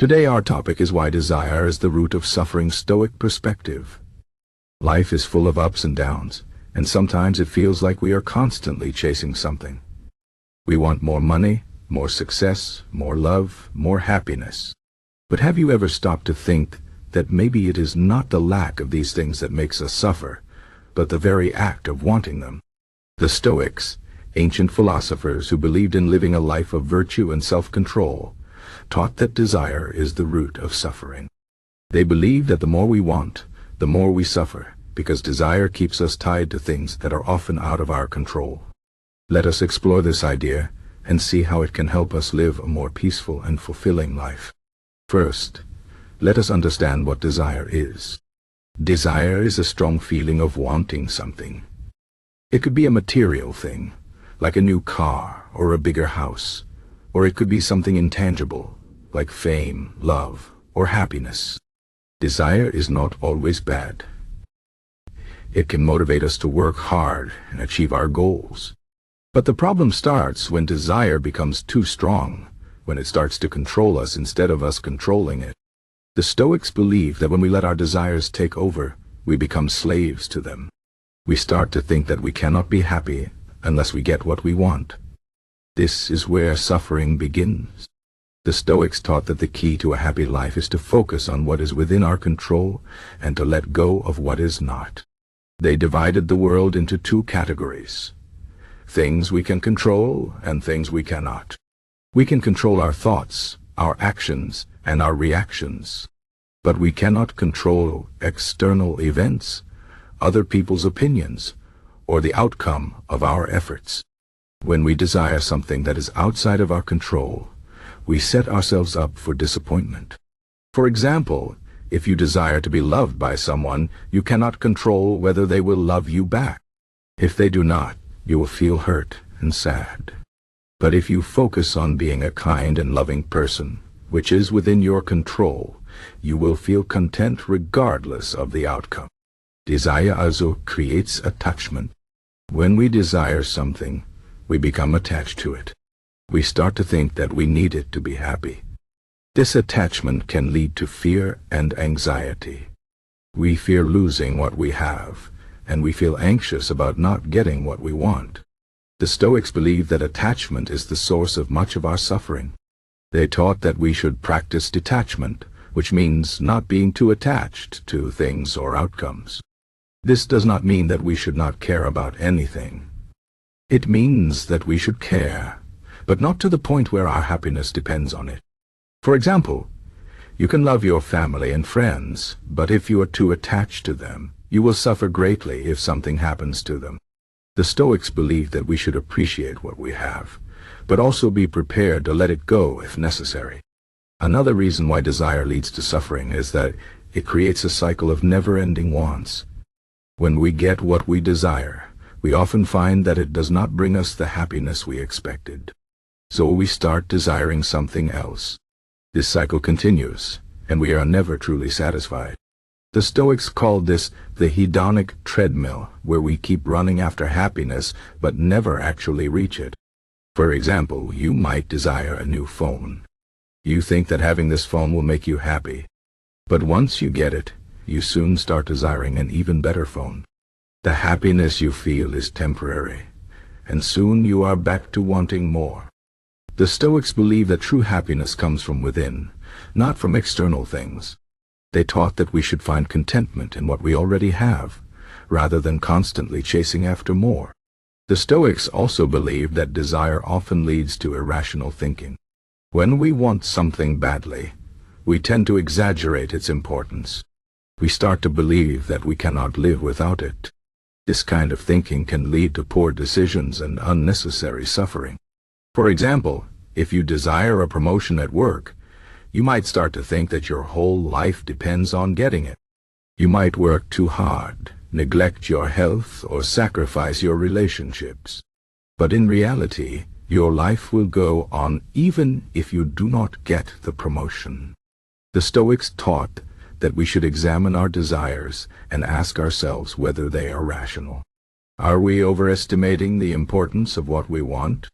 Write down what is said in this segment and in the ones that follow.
Today our topic is why desire is the root of suffering. Stoic perspective. Life is full of ups and downs, and sometimes it feels like we are constantly chasing something. We want more money, more success, more love, more happiness. But have you ever stopped to think that maybe it is not the lack of these things that makes us suffer, but the very act of wanting them? The Stoics, ancient philosophers who believed in living a life of virtue and self-control, taught that desire is the root of suffering. They believed that the more we want, the more we suffer, because desire keeps us tied to things that are often out of our control. Let us explore this idea and see how it can help us live a more peaceful and fulfilling life. First, let us understand what desire is. Desire is a strong feeling of wanting something. It could be a material thing, like a new car or a bigger house, or it could be something intangible, like fame, love, or happiness. Desire is not always bad. It can motivate us to work hard and achieve our goals. But the problem starts when desire becomes too strong, when it starts to control us instead of us controlling it. The Stoics believe that when we let our desires take over, we become slaves to them. We start to think that we cannot be happy unless we get what we want. This is where suffering begins. The Stoics taught that the key to a happy life is to focus on what is within our control and to let go of what is not. They divided the world into two categories: things we can control and things we cannot. We can control our thoughts, our actions, and our reactions. But we cannot control external events, other people's opinions, or the outcome of our efforts. When we desire something that is outside of our control, we set ourselves up for disappointment. For example, if you desire to be loved by someone, you cannot control whether they will love you back. If they do not, you will feel hurt and sad. But if you focus on being a kind and loving person, which is within your control, you will feel content regardless of the outcome. Desire also creates attachment. When we desire something, we become attached to it. We start to think that we need it to be happy. This attachment can lead to fear and anxiety. We fear losing what we have, and we feel anxious about not getting what we want. The Stoics believe that attachment is the source of much of our suffering. They taught that we should practice detachment, which means not being too attached to things or outcomes. This does not mean that we should not care about anything. It means that we should care, but not to the point where our happiness depends on it. For example, you can love your family and friends, but if you are too attached to them, you will suffer greatly if something happens to them. The Stoics believe that we should appreciate what we have, but also be prepared to let it go if necessary. Another reason why desire leads to suffering is that it creates a cycle of never-ending wants. When we get what we desire, we often find that it does not bring us the happiness we expected. So we start desiring something else. This cycle continues, and we are never truly satisfied. The Stoics called this the hedonic treadmill, where we keep running after happiness but never actually reach it. For example, you might desire a new phone. You think that having this phone will make you happy. But once you get it, you soon start desiring an even better phone. The happiness you feel is temporary, and soon you are back to wanting more. The Stoics believe that true happiness comes from within, not from external things. They taught that we should find contentment in what we already have, rather than constantly chasing after more. The Stoics also believed that desire often leads to irrational thinking. When we want something badly, we tend to exaggerate its importance. We start to believe that we cannot live without it. This kind of thinking can lead to poor decisions and unnecessary suffering. For example, if you desire a promotion at work, you might start to think that your whole life depends on getting it. You might work too hard, neglect your health, or sacrifice your relationships. But in reality, your life will go on even if you do not get the promotion. The Stoics taught that we should examine our desires and ask ourselves whether they are rational. Are we overestimating the importance of what we want?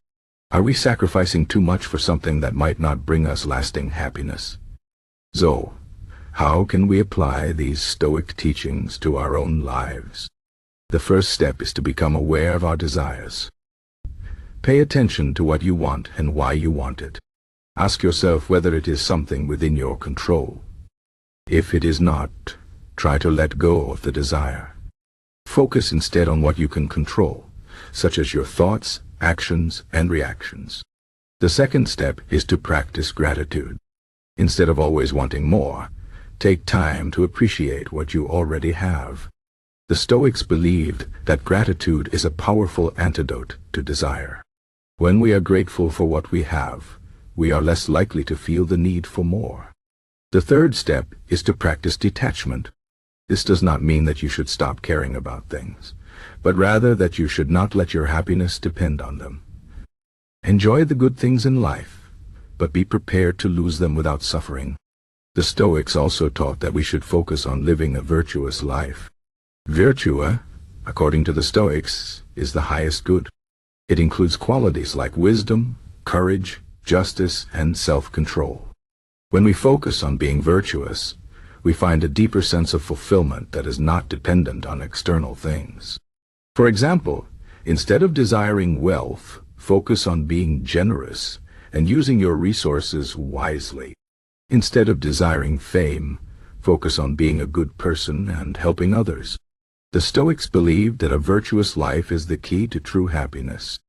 Are we sacrificing too much for something that might not bring us lasting happiness? So, how can we apply these Stoic teachings to our own lives? The first step is to become aware of our desires. Pay attention to what you want and why you want it. Ask yourself whether it is something within your control. If it is not, try to let go of the desire. Focus instead on what you can control, such as your thoughts, actions, and reactions. The second step is to practice gratitude. Instead of always wanting more, take time to appreciate what you already have. The Stoics believed that gratitude is a powerful antidote to desire. When we are grateful for what we have, we are less likely to feel the need for more. The third step is to practice detachment. This does not mean that you should stop caring about things, but rather that you should not let your happiness depend on them. Enjoy the good things in life, but be prepared to lose them without suffering. The Stoics also taught that we should focus on living a virtuous life. Virtue, according to the Stoics, is the highest good. It includes qualities like wisdom, courage, justice, and self-control. When we focus on being virtuous, we find a deeper sense of fulfillment that is not dependent on external things. For example, instead of desiring wealth, focus on being generous and using your resources wisely. Instead of desiring fame, focus on being a good person and helping others. The Stoics believed that a virtuous life is the key to true happiness.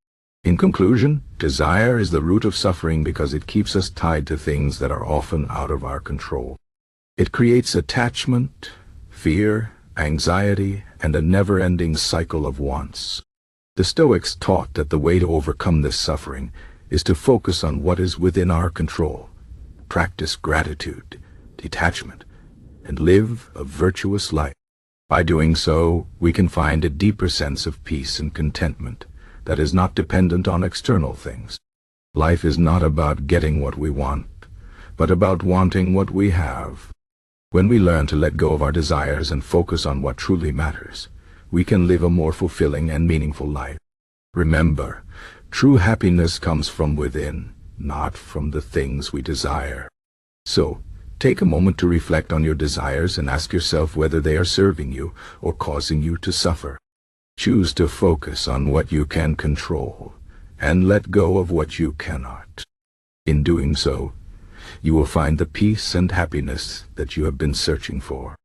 In conclusion, desire is the root of suffering because it keeps us tied to things that are often out of our control. It creates attachment, fear, anxiety, and a never-ending cycle of wants. The Stoics taught that the way to overcome this suffering is to focus on what is within our control, practice gratitude, detachment, and live a virtuous life. By doing so, we can find a deeper sense of peace and contentment that is not dependent on external things. Life is not about getting what we want, but about wanting what we have. When we learn to let go of our desires and focus on what truly matters, we can live a more fulfilling and meaningful life. Remember, true happiness comes from within, not from the things we desire. So, take a moment to reflect on your desires and ask yourself whether they are serving you or causing you to suffer. Choose to focus on what you can control and let go of what you cannot. In doing so, you will find the peace and happiness that you have been searching for.